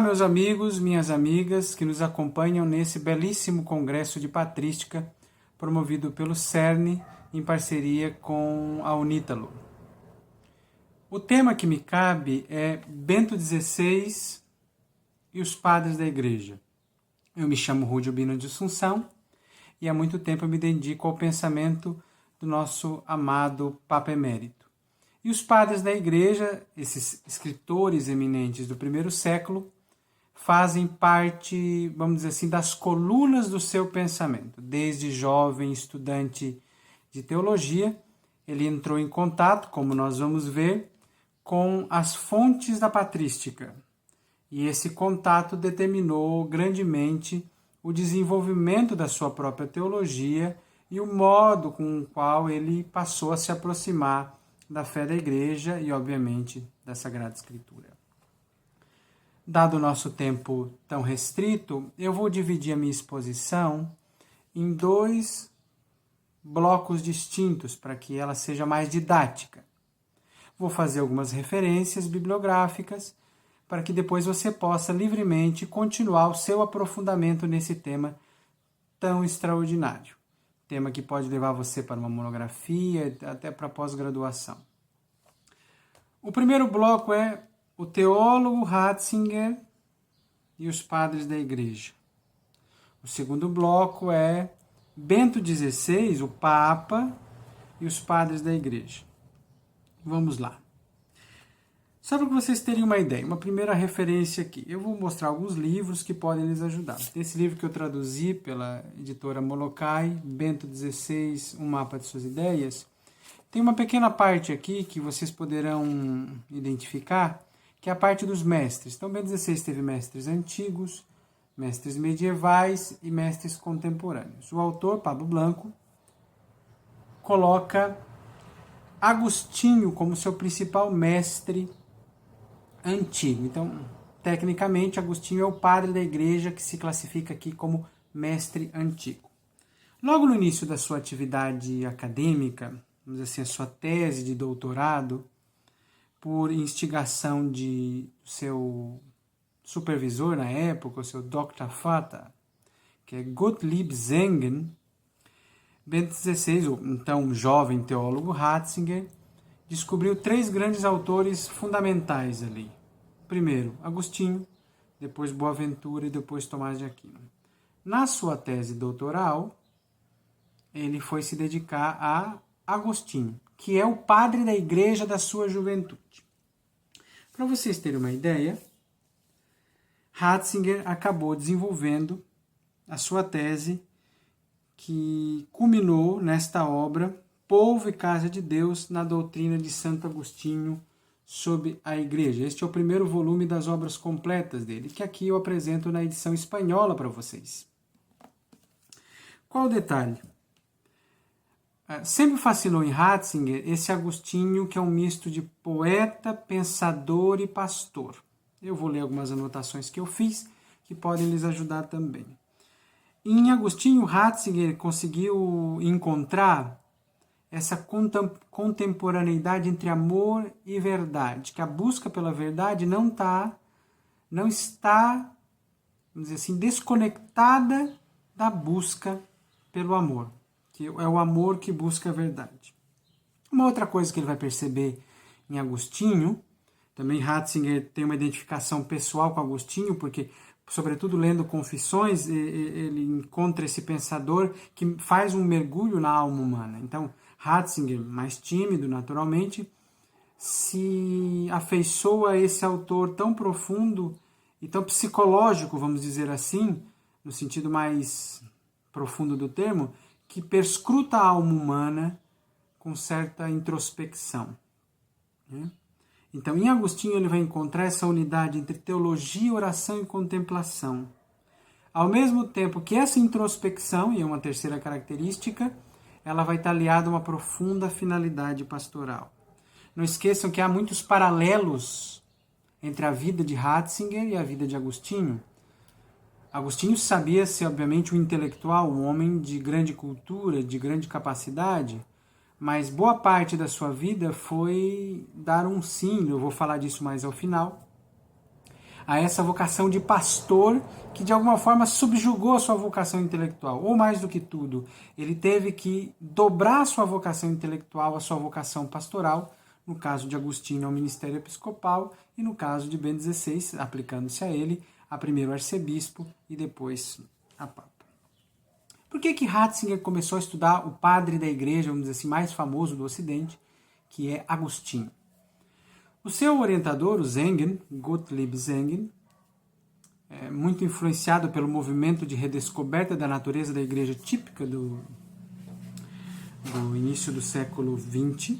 meus amigos, minhas amigas que nos acompanham nesse belíssimo congresso de patrística promovido pelo CERN em parceria com a Unítalo. O tema que me cabe é Bento XVI e os padres da Igreja. Eu me chamo Rúdio Bino de Assunção e há muito tempo eu me dedico ao pensamento do nosso amado Papa Emérito. E os padres da Igreja, esses escritores eminentes do primeiro século, fazem parte, vamos dizer assim, das colunas do seu pensamento. Desde jovem estudante de teologia, ele entrou em contato, como nós vamos ver, com as fontes da patrística. E esse contato determinou grandemente o desenvolvimento da sua própria teologia e o modo com o qual ele passou a se aproximar da fé da Igreja e, obviamente, da Sagrada Escritura. Dado o nosso tempo tão restrito, eu vou dividir a minha exposição em dois blocos distintos para que ela seja mais didática. Vou fazer algumas referências bibliográficas para que depois você possa livremente continuar o seu aprofundamento nesse tema tão extraordinário. Tema que pode levar você para uma monografia, até para pós-graduação. O primeiro bloco é o teólogo Ratzinger e os padres da Igreja. O segundo bloco é Bento XVI, o Papa, e os padres da Igreja. Vamos lá. Só para que vocês terem uma ideia, uma primeira referência aqui. Eu vou mostrar alguns livros que podem lhes ajudar. Esse livro que eu traduzi pela editora Molokai, Bento XVI, Um Mapa de Suas Ideias, tem uma pequena parte aqui que vocês poderão identificar, que é a parte dos mestres. Então, Bento XVI teve mestres antigos, mestres medievais e mestres contemporâneos. O autor, Pablo Blanco, coloca Agostinho como seu principal mestre antigo. Então, tecnicamente, Agostinho é o padre da Igreja que se classifica aqui como mestre antigo. Logo no início da sua atividade acadêmica, vamos dizer assim, a sua tese de doutorado, por instigação de seu supervisor na época, o seu Dr. Vater, que é Gottlieb Zengen, Bento XVI, o então jovem teólogo Ratzinger, descobriu três grandes autores fundamentais ali. Primeiro, Agostinho, depois Boaventura e depois Tomás de Aquino. Na sua tese doutoral, ele foi se dedicar a Agostinho, que é o padre da Igreja da sua juventude. Para vocês terem uma ideia, Ratzinger acabou desenvolvendo a sua tese que culminou nesta obra Povo e Casa de Deus na doutrina de Santo Agostinho sobre a Igreja. Este é o primeiro volume das obras completas dele, que aqui eu apresento na edição espanhola para vocês. Qual o detalhe? Sempre fascinou em Ratzinger esse Agostinho que é um misto de poeta, pensador e pastor. Eu vou ler algumas anotações que eu fiz que podem lhes ajudar também. Em Agostinho, Ratzinger conseguiu encontrar essa contemporaneidade entre amor e verdade, que a busca pela verdade não está, vamos dizer assim, desconectada da busca pelo amor, que é o amor que busca a verdade. Uma outra coisa que ele vai perceber em Agostinho, também Ratzinger tem uma identificação pessoal com Agostinho, porque sobretudo lendo Confissões, ele encontra esse pensador que faz um mergulho na alma humana. Então, Ratzinger, mais tímido naturalmente, se afeiçoa a esse autor tão profundo e tão psicológico, vamos dizer assim, no sentido mais profundo do termo, que perscruta a alma humana com certa introspecção. Então, em Agostinho, ele vai encontrar essa unidade entre teologia, oração e contemplação. Ao mesmo tempo que essa introspecção, e é uma terceira característica, ela vai estar aliada a uma profunda finalidade pastoral. Não esqueçam que há muitos paralelos entre a vida de Ratzinger e a vida de Agostinho. Agostinho sabia ser, obviamente, um intelectual, um homem de grande cultura, de grande capacidade, mas boa parte da sua vida foi dar um sim, eu vou falar disso mais ao final, a essa vocação de pastor que de alguma forma subjugou a sua vocação intelectual. Ou mais do que tudo, ele teve que dobrar a sua vocação intelectual à sua vocação pastoral, no caso de Agostinho ao ministério episcopal e no caso de Bento XVI, aplicando-se a ele, a primeiro arcebispo e depois a papa. Por que Ratzinger começou a estudar o padre da igreja, vamos dizer assim, mais famoso do Ocidente, que é Agostinho? O seu orientador, o Zengen, Gottlieb Zengen, muito influenciado pelo movimento de redescoberta da natureza da igreja típica do início do século XX,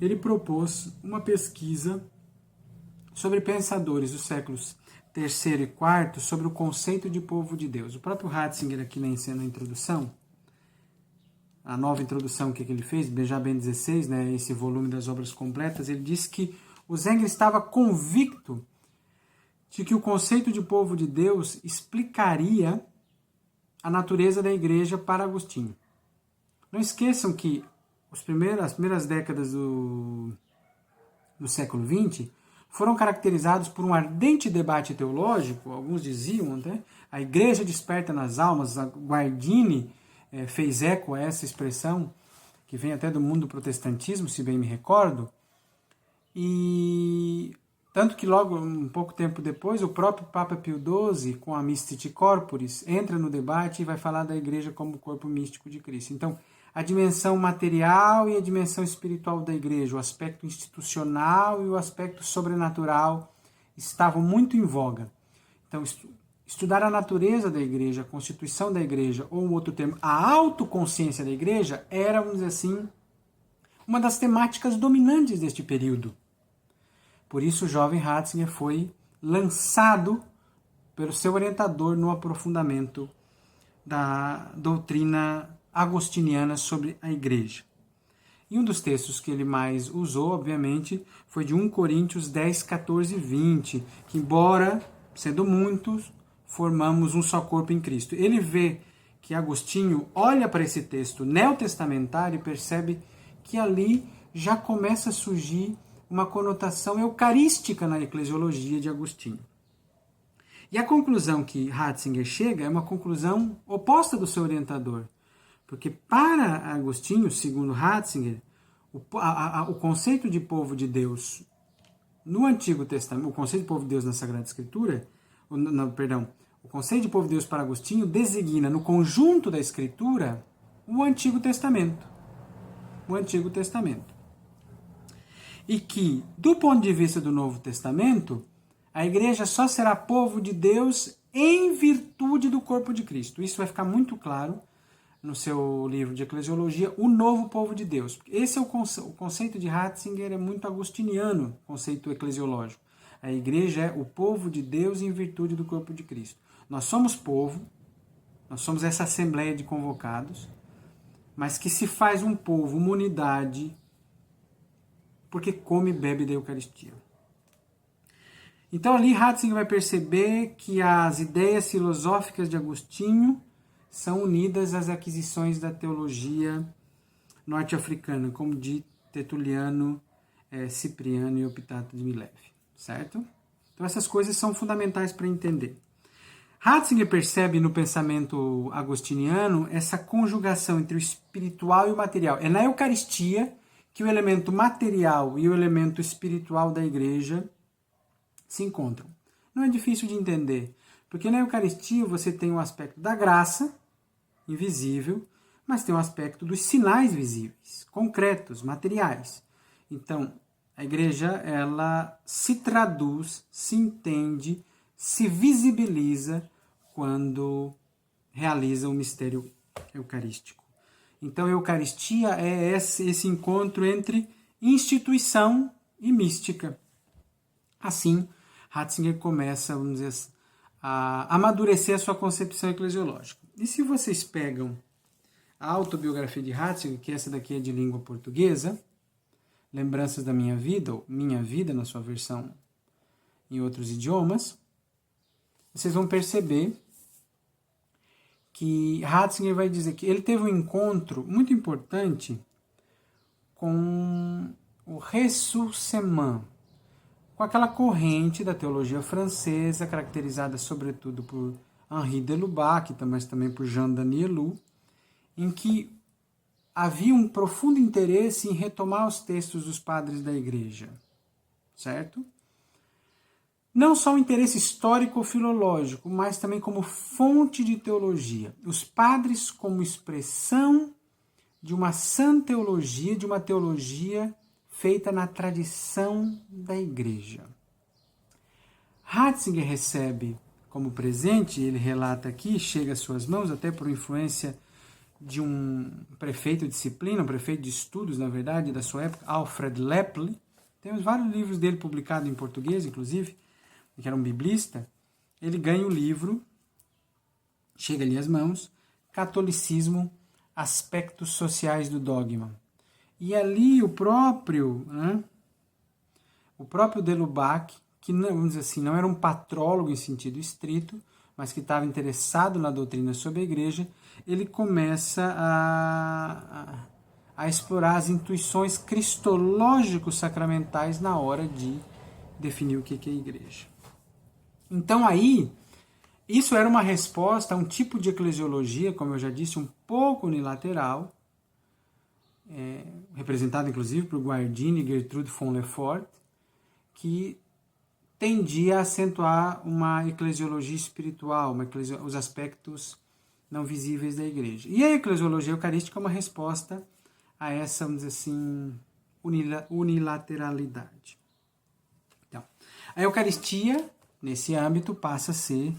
ele propôs uma pesquisa sobre pensadores dos séculos III e IV sobre o conceito de povo de Deus. O próprio Ratzinger, aqui na introdução, a nova introdução que ele fez, já Bento XVI, né, esse volume das obras completas, ele disse que o Zengen estava convicto de que o conceito de povo de Deus explicaria a natureza da igreja para Agostinho. Não esqueçam que as primeiras décadas do século XX foram caracterizados por um ardente debate teológico. Alguns diziam, né, a igreja desperta nas almas. A Guardini fez eco a essa expressão, que vem até do mundo do protestantismo, se bem me recordo, e tanto que logo, um pouco tempo depois, o próprio Papa Pio XII, com a Mysticite Corporis, entra no debate e vai falar da igreja como corpo místico de Cristo. Então, a dimensão material e a dimensão espiritual da igreja, o aspecto institucional e o aspecto sobrenatural estavam muito em voga. Então, estudar a natureza da igreja, a constituição da igreja, ou um outro termo, a autoconsciência da igreja, era, vamos dizer assim, uma das temáticas dominantes deste período. Por isso, o jovem Ratzinger foi lançado pelo seu orientador no aprofundamento da doutrina agostiniana sobre a igreja. E um dos textos que ele mais usou, obviamente, foi de 1 Coríntios 10, 14 e 20, que, embora sendo muitos, formamos um só corpo em Cristo. Ele vê que Agostinho olha para esse texto neotestamentário e percebe que ali já começa a surgir uma conotação eucarística na eclesiologia de Agostinho. E a conclusão que Ratzinger chega é uma conclusão oposta do seu orientador. Porque para Agostinho, segundo Ratzinger, o conceito de povo de Deus no Antigo Testamento, o conceito de povo de Deus na Sagrada Escritura, o conceito de povo de Deus para Agostinho designa no conjunto da Escritura o Antigo Testamento. O Antigo Testamento. E que, do ponto de vista do Novo Testamento, a igreja só será povo de Deus em virtude do corpo de Cristo. Isso vai ficar muito claro no seu livro de Eclesiologia, O Novo Povo de Deus. Esse é o conceito de Ratzinger, é muito agostiniano, conceito eclesiológico. A igreja é o povo de Deus em virtude do corpo de Cristo. Nós somos povo, nós somos essa assembleia de convocados, mas que se faz um povo, uma unidade, porque come e bebe da Eucaristia. Então ali Ratzinger vai perceber que as ideias filosóficas de Agostinho são unidas às aquisições da teologia norte-africana, como de Tertuliano, Cipriano e Optato de Mileve, certo? Então essas coisas são fundamentais para entender. Ratzinger percebe no pensamento agostiniano essa conjugação entre o espiritual e o material. É na Eucaristia que o elemento material e o elemento espiritual da igreja se encontram. Não é difícil de entender, porque na Eucaristia você tem o aspecto da graça, invisível, mas tem o aspecto dos sinais visíveis, concretos, materiais. Então, a igreja, ela se traduz, se entende, se visibiliza quando realiza o mistério eucarístico. Então, a Eucaristia é esse encontro entre instituição e mística. Assim, Ratzinger começa, vamos dizer assim, a amadurecer a sua concepção eclesiológica. E se vocês pegam a autobiografia de Ratzinger, que essa daqui é de língua portuguesa, Lembranças da Minha Vida, ou Minha Vida na sua versão em outros idiomas, vocês vão perceber que Ratzinger vai dizer que ele teve um encontro muito importante com o ressourcement. com aquela corrente da teologia francesa, caracterizada sobretudo por Henri de Lubac, mas também por Jean Danielou, em que havia um profundo interesse em retomar os textos dos padres da Igreja, certo? Não só um interesse histórico ou filológico, mas também como fonte de teologia. Os padres como expressão de uma sã teologia, de uma teologia feita na tradição da Igreja. Ratzinger recebe como presente, ele relata aqui, chega às suas mãos, até por influência de um prefeito de disciplina, um prefeito de estudos, na verdade, da sua época, Alfred Lepple. Temos vários livros dele publicados em português, inclusive, que era um biblista. Ele ganha o livro, chega ali às mãos, Catolicismo, Aspectos Sociais do Dogma. E ali o próprio de Lubac, que, vamos dizer assim, não era um patrólogo em sentido estrito, mas que estava interessado na doutrina sobre a Igreja, ele começa a explorar as intuições cristológico-sacramentais na hora de definir o que é a Igreja. Então aí, isso era uma resposta a um tipo de eclesiologia, como eu já disse, um pouco unilateral, representado inclusive por Guardini e Gertrude von Lefort, que tendia a acentuar uma eclesiologia espiritual, os aspectos não visíveis da Igreja. E a eclesiologia eucarística é uma resposta a essa, vamos dizer assim, unilateralidade. Então, a Eucaristia, nesse âmbito, passa a ser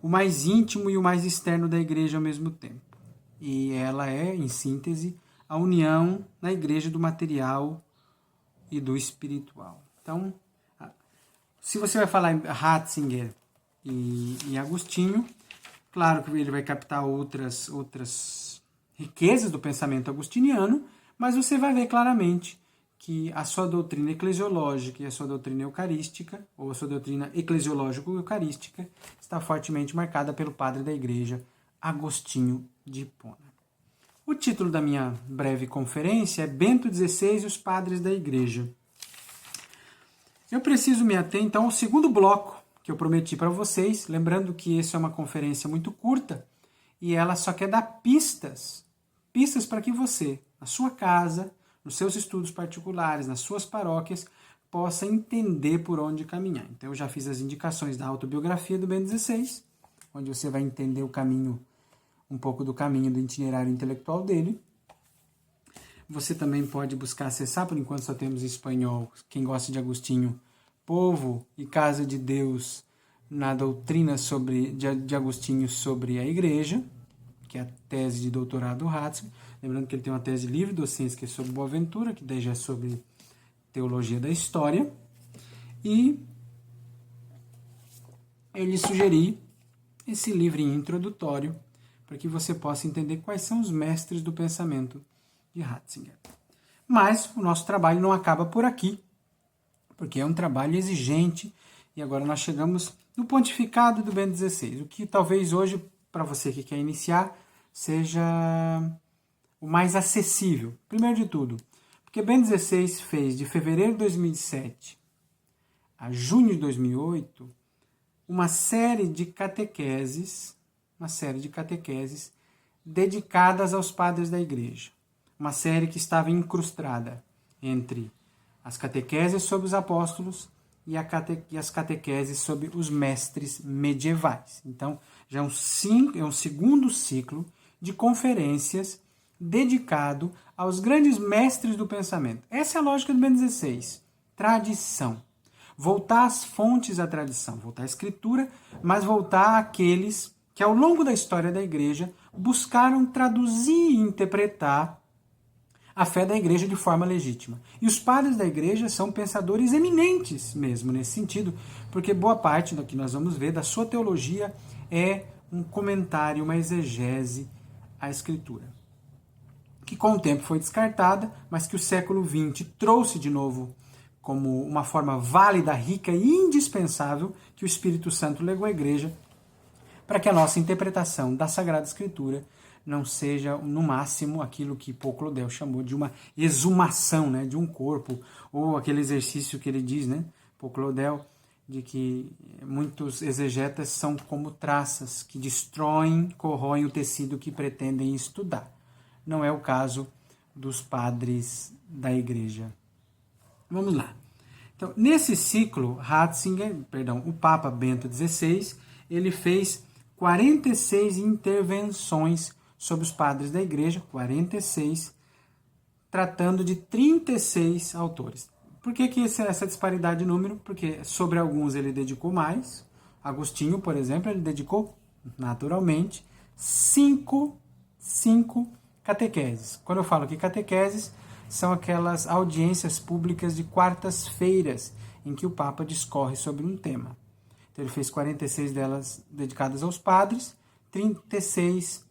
o mais íntimo e o mais externo da Igreja ao mesmo tempo. E ela é, em síntese, a união na Igreja do material e do espiritual. Então, se você vai falar em Ratzinger e Agostinho, claro que ele vai captar outras riquezas do pensamento agostiniano, mas você vai ver claramente que a sua doutrina eclesiológica e a sua doutrina eucarística, ou a sua doutrina eclesiológico-eucarística, está fortemente marcada pelo padre da Igreja, Agostinho de Hipona. O título da minha breve conferência é Bento XVI e os Padres da Igreja. Eu preciso me ater, então, ao segundo bloco que eu prometi para vocês, lembrando que essa é uma conferência muito curta e ela só quer dar pistas para que você, na sua casa, nos seus estudos particulares, nas suas paróquias, possa entender por onde caminhar. Então, eu já fiz as indicações da autobiografia do Bento XVI, onde você vai entender o caminho, um pouco do caminho do itinerário intelectual dele. Você também pode buscar acessar, por enquanto só temos em espanhol, quem gosta de Agostinho, Povo e Casa de Deus na doutrina de Agostinho sobre a Igreja, que é a tese de doutorado do Ratzinger. Lembrando que ele tem uma tese livre docência que é sobre Boaventura, que daí já é sobre teologia da história. E eu lhe sugeri esse livrinho introdutório para que você possa entender quais são os mestres do pensamento de Ratzinger. Mas o nosso trabalho não acaba por aqui, porque é um trabalho exigente, e agora nós chegamos no pontificado do Bento XVI, o que talvez hoje, para você que quer iniciar, seja o mais acessível. Primeiro de tudo, porque Bento XVI fez de fevereiro de 2007 a junho de 2008 uma série de catequeses dedicadas aos padres da Igreja. Uma série que estava incrustada entre as catequeses sobre os apóstolos e as catequeses sobre os mestres medievais. Então, já é um segundo ciclo de conferências dedicado aos grandes mestres do pensamento. Essa é a lógica do Bento XVI. Tradição. Voltar às fontes da tradição, voltar à Escritura, mas voltar àqueles que, ao longo da história da Igreja, buscaram traduzir e interpretar a fé da Igreja de forma legítima. E os padres da Igreja são pensadores eminentes mesmo nesse sentido, porque boa parte do que nós vamos ver da sua teologia é um comentário, uma exegese à Escritura, que com o tempo foi descartada, mas que o século XX trouxe de novo como uma forma válida, rica e indispensável que o Espírito Santo legou à Igreja para que a nossa interpretação da Sagrada Escritura não seja, no máximo, aquilo que Paul Claudel chamou de uma exumação, né, de um corpo, ou aquele exercício que ele diz, né, por Claudel, de que muitos exegetas são como traças que destroem, corroem o tecido que pretendem estudar. Não é o caso dos padres da Igreja. Vamos lá. Então, nesse ciclo, o Papa Bento XVI, ele fez 46 intervenções sobre os padres da Igreja, 46, tratando de 36 autores. Por que essa disparidade de número? Porque sobre alguns ele dedicou mais. Agostinho, por exemplo, ele dedicou, naturalmente, 5 catequeses. Quando eu falo que catequeses, são aquelas audiências públicas de quartas-feiras, em que o Papa discorre sobre um tema. Então ele fez 46 delas dedicadas aos padres, 36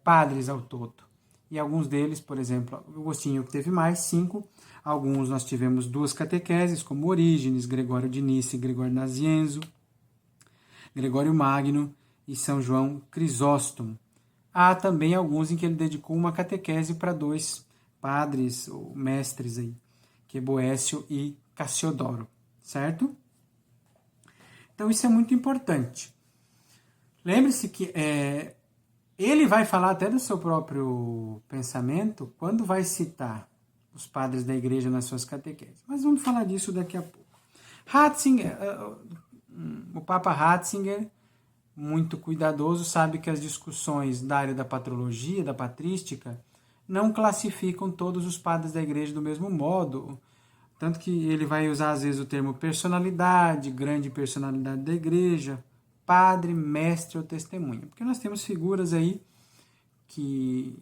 padres ao todo. E alguns deles, por exemplo, Agostinho que teve mais, 5. Alguns nós tivemos 2 catequeses, como Orígenes, Gregório de Nice, Gregório Nazianzo, Gregório Magno e São João Crisóstomo. Há também alguns em que ele dedicou uma catequese para 2 padres ou mestres aí, que é Boécio e Cassiodoro, certo? Então isso é muito importante. Lembre-se que ele vai falar até do seu próprio pensamento quando vai citar os padres da Igreja nas suas catequeses. Mas vamos falar disso daqui a pouco. Ratzinger, o Papa Ratzinger, muito cuidadoso, sabe que as discussões da área da patrologia, da patrística, não classificam todos os padres da Igreja do mesmo modo. Tanto que ele vai usar, às vezes, o termo personalidade, grande personalidade da Igreja, padre, mestre ou testemunha. Porque nós temos figuras aí que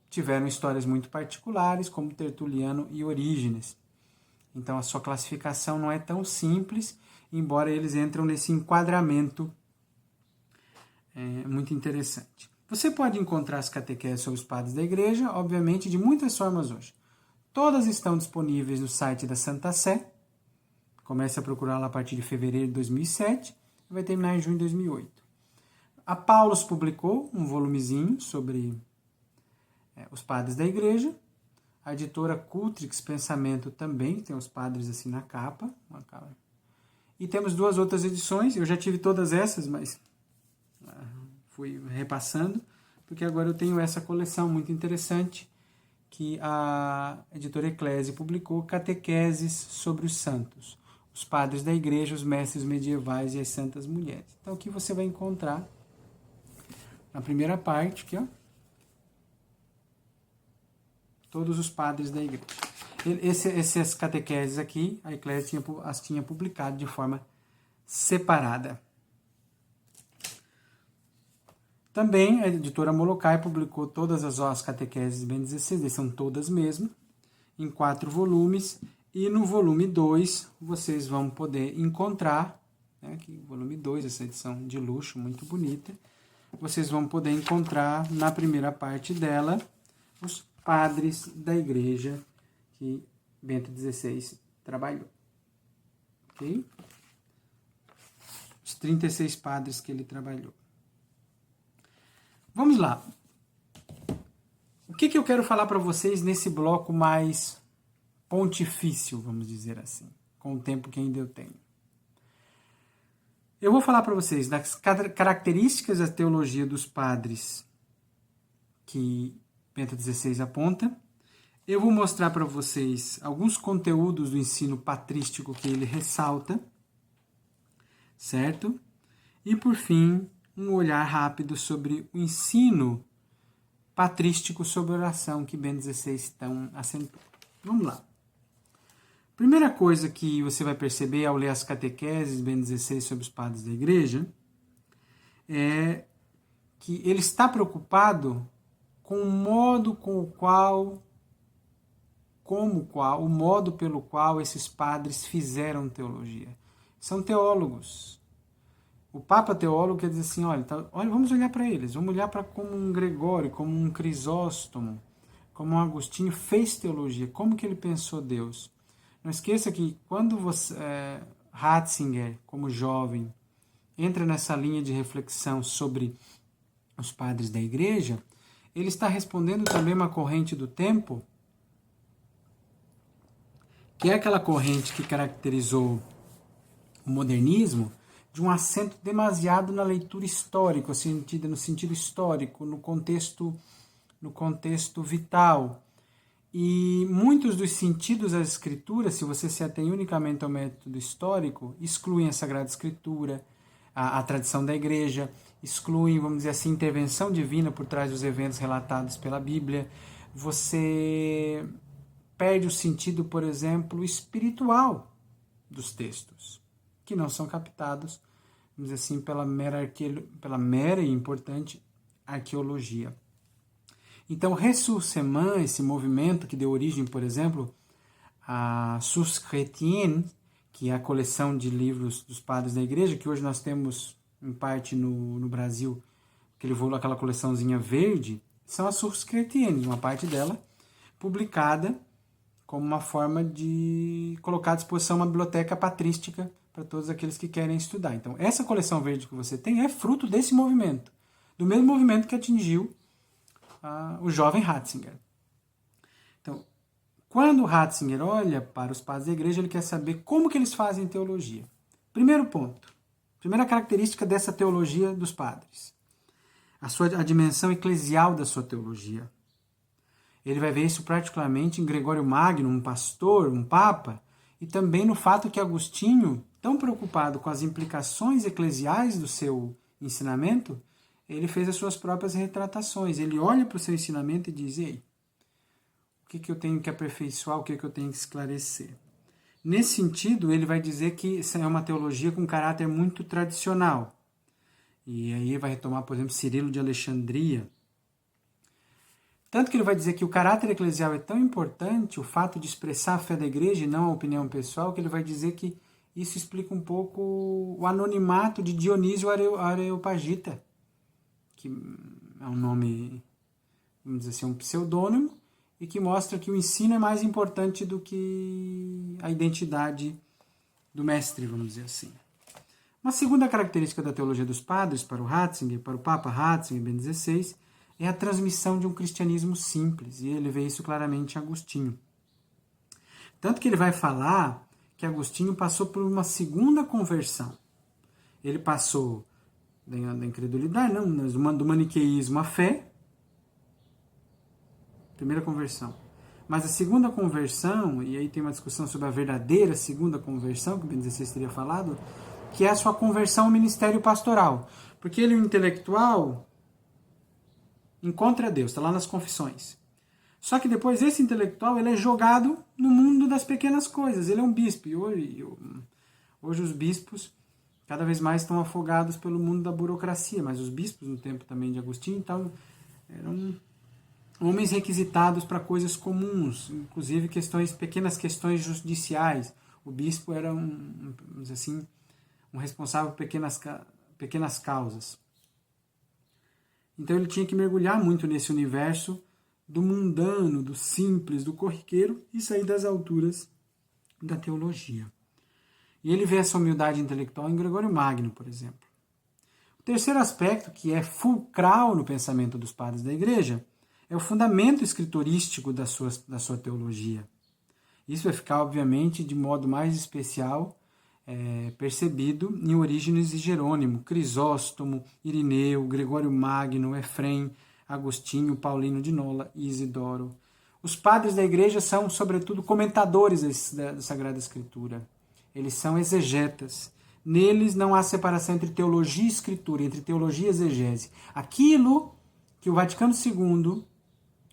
tiveram histórias muito particulares, como Tertuliano e Orígenes. Então a sua classificação não é tão simples, embora eles entram nesse enquadramento muito interessante. Você pode encontrar as catequeses sobre os padres da Igreja, obviamente, de muitas formas hoje. Todas estão disponíveis no site da Santa Sé. Comece a procurar lá a partir de fevereiro de 2007 e vai terminar em junho de 2008. A Paulus publicou um volumezinho sobre os padres da Igreja. A editora Cultrix Pensamento também tem os padres assim na capa. E temos 2 outras edições. Eu já tive todas essas, mas fui repassando, porque agora eu tenho essa coleção muito interessante que a editora Eclésia publicou, Catequeses sobre os Santos, os padres da Igreja, os mestres medievais e as santas mulheres. Então aqui você vai encontrar na primeira parte, aqui, ó, todos os padres da Igreja. Essas catequeses aqui, a Eclésia as tinha publicado de forma separada. Também a editora Molokai publicou todas as catequeses Bento XVI, são todas mesmo, em 4 volumes, e no volume 2 vocês vão poder encontrar, aqui, volume 2, essa edição de luxo, muito bonita, vocês vão poder encontrar na primeira parte dela os padres da Igreja que Bento XVI trabalhou. Ok? Os 36 padres que ele trabalhou. Vamos lá. O que eu quero falar para vocês nesse bloco mais pontifício, vamos dizer assim, com o tempo que ainda eu tenho? Eu vou falar para vocês das características da teologia dos padres que Bento XVI aponta. Eu vou mostrar para vocês alguns conteúdos do ensino patrístico que ele ressalta, certo? E, por fim, um olhar rápido sobre o ensino patrístico sobre oração que Bento XVI tão acentua. Vamos lá. Primeira coisa que você vai perceber ao ler as catequeses Bento XVI sobre os padres da Igreja é que ele está preocupado com o modo o modo pelo qual esses padres fizeram teologia. São teólogos. O Papa teólogo quer dizer assim, olha, vamos olhar para eles, vamos olhar para como um Gregório, como um Crisóstomo, como um Agostinho fez teologia, como que ele pensou Deus. Não esqueça que quando Ratzinger, como jovem, entra nessa linha de reflexão sobre os padres da Igreja, ele está respondendo também uma corrente do tempo que é aquela corrente que caracterizou o modernismo, de um acento demasiado na leitura histórica, no sentido histórico, no contexto vital. E muitos dos sentidos da Escritura, se você se atém unicamente ao método histórico, excluem a Sagrada Escritura, a tradição da Igreja, excluem, vamos dizer assim, intervenção divina por trás dos eventos relatados pela Bíblia. Você perde o sentido, por exemplo, espiritual dos textos, que não são captados, vamos dizer assim, pela mera e importante arqueologia. Então, Ressourcement, esse movimento que deu origem, por exemplo, a Sources Chrétiennes, que é a coleção de livros dos padres da Igreja, que hoje nós temos, em parte, no Brasil, aquela coleçãozinha verde, são as Sources Chrétiennes, uma parte dela publicada como uma forma de colocar à disposição uma biblioteca patrística para todos aqueles que querem estudar. Então, essa coleção verde que você tem é fruto desse movimento, do mesmo movimento que atingiu o jovem Ratzinger. Então, quando Ratzinger olha para os padres da Igreja, ele quer saber como que eles fazem teologia. Primeiro ponto, primeira característica dessa teologia dos padres, a dimensão eclesial da sua teologia. Ele vai ver isso particularmente em Gregório Magno, um pastor, um papa, e também no fato que Agostinho, tão preocupado com as implicações eclesiais do seu ensinamento, ele fez as suas próprias retratações. Ele olha para o seu ensinamento e diz: ei, o que eu tenho que aperfeiçoar, o que eu tenho que esclarecer? Nesse sentido, ele vai dizer que isso é uma teologia com caráter muito tradicional. E aí vai retomar, por exemplo, Cirilo de Alexandria. Tanto que ele vai dizer que o caráter eclesial é tão importante, o fato de expressar a fé da Igreja e não a opinião pessoal, que ele vai dizer que isso explica um pouco o anonimato de Dionísio Areopagita, que é um nome, vamos dizer assim, um pseudônimo, e que mostra que o ensino é mais importante do que a identidade do mestre, vamos dizer assim. Uma segunda característica da teologia dos padres para o Ratzinger, para o Papa Ratzinger, Bento XVI, é a transmissão de um cristianismo simples, e ele vê isso claramente em Agostinho. Tanto que ele vai falar que Agostinho passou por uma segunda conversão. Ele passou da incredulidade, não, mas do maniqueísmo à fé, primeira conversão. Mas a segunda conversão, e aí tem uma discussão sobre a verdadeira segunda conversão, que o Bento XVI teria falado, que é a sua conversão ao ministério pastoral. Porque ele, o intelectual, encontra Deus, está lá nas confissões. Só que depois esse intelectual ele é jogado no mundo das pequenas coisas. Ele é um bispo. E hoje os bispos cada vez mais estão afogados pelo mundo da burocracia. Mas os bispos, no tempo também de Agostinho, então, eram homens requisitados para coisas comuns, inclusive pequenas questões judiciais. O bispo era vamos dizer assim, um responsável por pequenas causas. Então ele tinha que mergulhar muito nesse universo do mundano, do simples, do corriqueiro e sair das alturas da teologia. E ele vê essa humildade intelectual em Gregório Magno, por exemplo. O terceiro aspecto, que é fulcral no pensamento dos padres da Igreja, é o fundamento escriturístico da sua teologia. Isso vai ficar, obviamente, de modo mais especial percebido em Orígenes e Jerônimo, Crisóstomo, Irineu, Gregório Magno, Efrém, Agostinho, Paulino de Nola e Isidoro. Os padres da Igreja são, sobretudo, comentadores da Sagrada Escritura. Eles são exegetas. Neles não há separação entre teologia e escritura, entre teologia e exegese. Aquilo que o Vaticano II,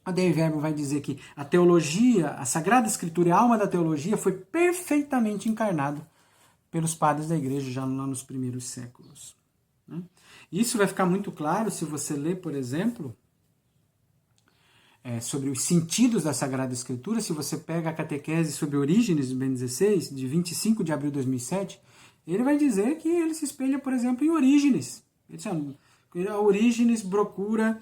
a Dei Verbum, vai dizer que a teologia, a Sagrada Escritura e a alma da teologia foi perfeitamente encarnado pelos padres da Igreja já lá nos primeiros séculos. Isso vai ficar muito claro se você ler, por exemplo, sobre os sentidos da Sagrada Escritura. Se você pega a catequese sobre Orígenes do Bento XVI, de 25 de abril de 2007, ele vai dizer que ele se espelha, por exemplo, em Orígenes. Orígenes procura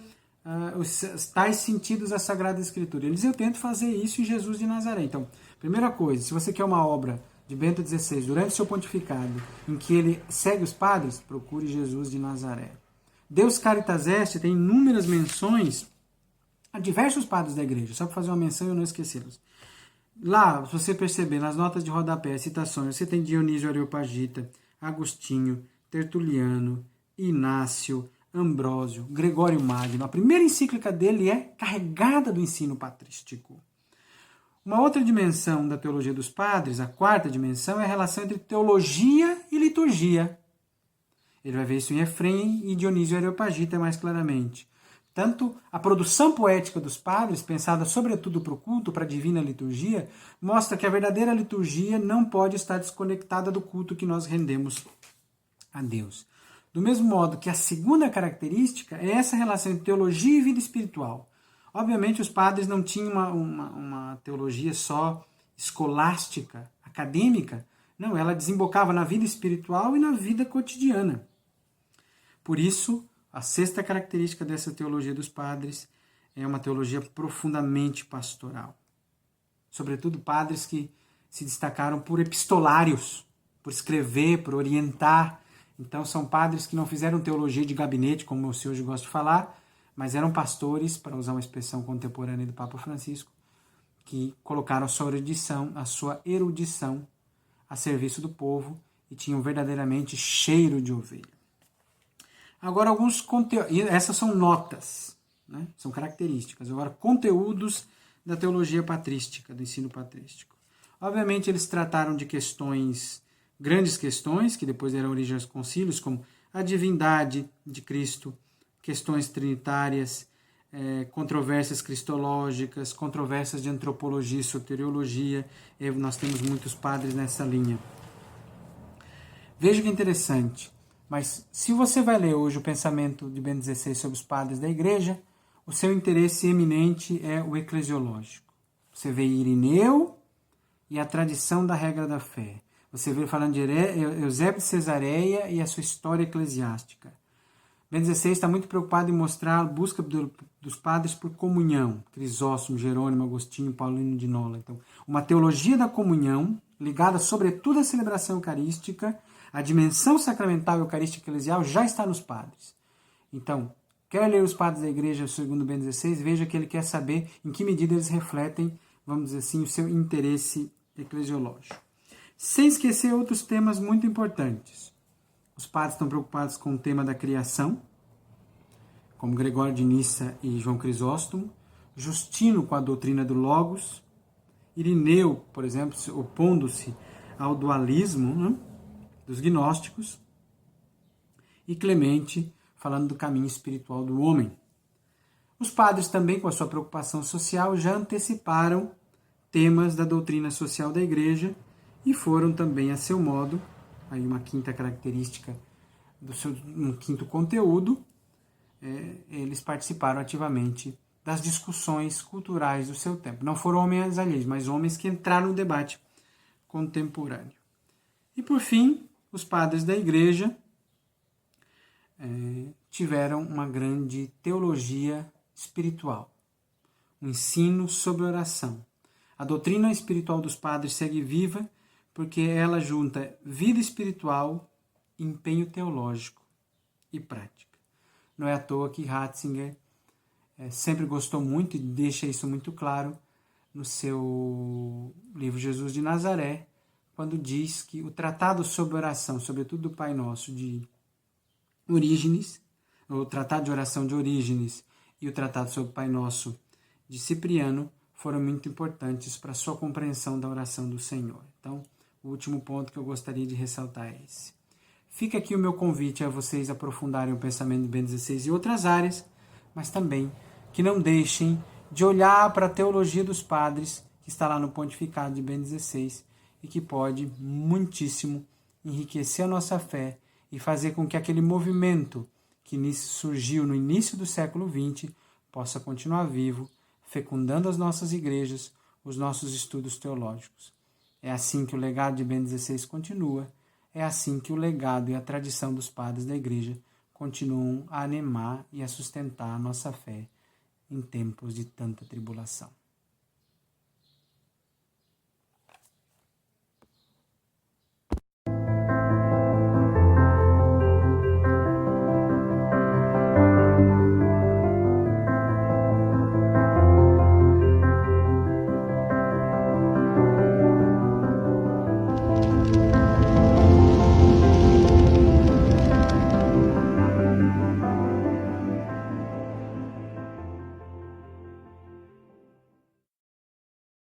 os tais sentidos da Sagrada Escritura. Ele diz: eu tento fazer isso em Jesus de Nazaré. Então, primeira coisa, se você quer uma obra de Bento XVI, durante o seu pontificado, em que ele segue os padres, procure Jesus de Nazaré. Deus Caritas Est tem inúmeras menções a diversos padres da Igreja, só para fazer uma menção e eu não esquecê-los. Lá, se você perceber, nas notas de rodapé, citações, você tem Dionísio Areopagita, Agostinho, Tertuliano, Inácio, Ambrósio, Gregório Magno. A primeira encíclica dele é carregada do ensino patrístico. Uma outra dimensão da teologia dos padres, a quarta dimensão, é a relação entre teologia e liturgia. Ele vai ver isso em Efrem e Dionísio Areopagita mais claramente. Tanto a produção poética dos padres, pensada sobretudo para o culto, para a divina liturgia, mostra que a verdadeira liturgia não pode estar desconectada do culto que nós rendemos a Deus. Do mesmo modo que a segunda característica é essa relação entre teologia e vida espiritual. Obviamente os padres não tinham uma teologia só escolástica, acadêmica. Não, ela desembocava na vida espiritual e na vida cotidiana. Por isso, a sexta característica dessa teologia dos padres é uma teologia profundamente pastoral. Sobretudo padres que se destacaram por epistolários, por escrever, por orientar. Então são padres que não fizeram teologia de gabinete, como eu hoje gosto de falar, mas eram pastores, para usar uma expressão contemporânea do Papa Francisco, que colocaram a sua erudição a serviço do povo e tinham verdadeiramente cheiro de ovelha. Agora, alguns conteúdos. Essas são notas, né? São características. Agora, conteúdos da teologia patrística, do ensino patrístico. Obviamente, eles trataram de questões, grandes questões, que depois deram origem aos concílios, como a divindade de Cristo, questões trinitárias, controvérsias cristológicas, controvérsias de antropologia e soteriologia. Nós temos muitos padres nessa linha. Veja que interessante. Mas se você vai ler hoje o pensamento de Bento XVI sobre os padres da igreja, o seu interesse eminente é o eclesiológico. Você vê Irineu e a tradição da regra da fé. Você vê falando de Eusébio de Cesareia e a sua história eclesiástica. Bento XVI está muito preocupado em mostrar a busca dos padres por comunhão. Crisóstomo, Jerônimo, Agostinho, Paulino de Nola. Então, uma teologia da comunhão, ligada sobretudo à celebração eucarística. A dimensão sacramental eucarística eclesial já está nos padres. Então, quer ler os padres da igreja segundo Bento XVI, veja que ele quer saber em que medida eles refletem, vamos dizer assim, o seu interesse eclesiológico. Sem esquecer outros temas muito importantes. Os padres estão preocupados com o tema da criação, como Gregório de Nissa e João Crisóstomo, Justino com a doutrina do Logos, Irineu, por exemplo, opondo-se ao dualismo, né, dos gnósticos, e Clemente falando do caminho espiritual do homem. Os padres também, com a sua preocupação social, já anteciparam temas da doutrina social da igreja e foram também, a seu modo, aí uma quinta característica, um quinto conteúdo, eles participaram ativamente das discussões culturais do seu tempo. Não foram homens alheios, mas homens que entraram no debate contemporâneo. E, por fim, os padres da igreja tiveram uma grande teologia espiritual, um ensino sobre oração. A doutrina espiritual dos padres segue viva porque ela junta vida espiritual, empenho teológico e prática. Não é à toa que Ratzinger sempre gostou muito e deixa isso muito claro no seu livro Jesus de Nazaré, quando diz que o tratado sobre oração, sobretudo do Pai Nosso de Orígenes, o tratado de oração de Orígenes e o tratado sobre o Pai Nosso de Cipriano foram muito importantes para a sua compreensão da oração do Senhor. Então, o último ponto que eu gostaria de ressaltar é esse. Fica aqui o meu convite a vocês aprofundarem o pensamento de Bento XVI e outras áreas, mas também que não deixem de olhar para a teologia dos padres, que está lá no pontificado de Bento XVI, e que pode muitíssimo enriquecer a nossa fé e fazer com que aquele movimento que surgiu no início do século XX possa continuar vivo, fecundando as nossas igrejas, os nossos estudos teológicos. É assim que o legado de Bento XVI continua, é assim que o legado e a tradição dos padres da igreja continuam a animar e a sustentar a nossa fé em tempos de tanta tribulação.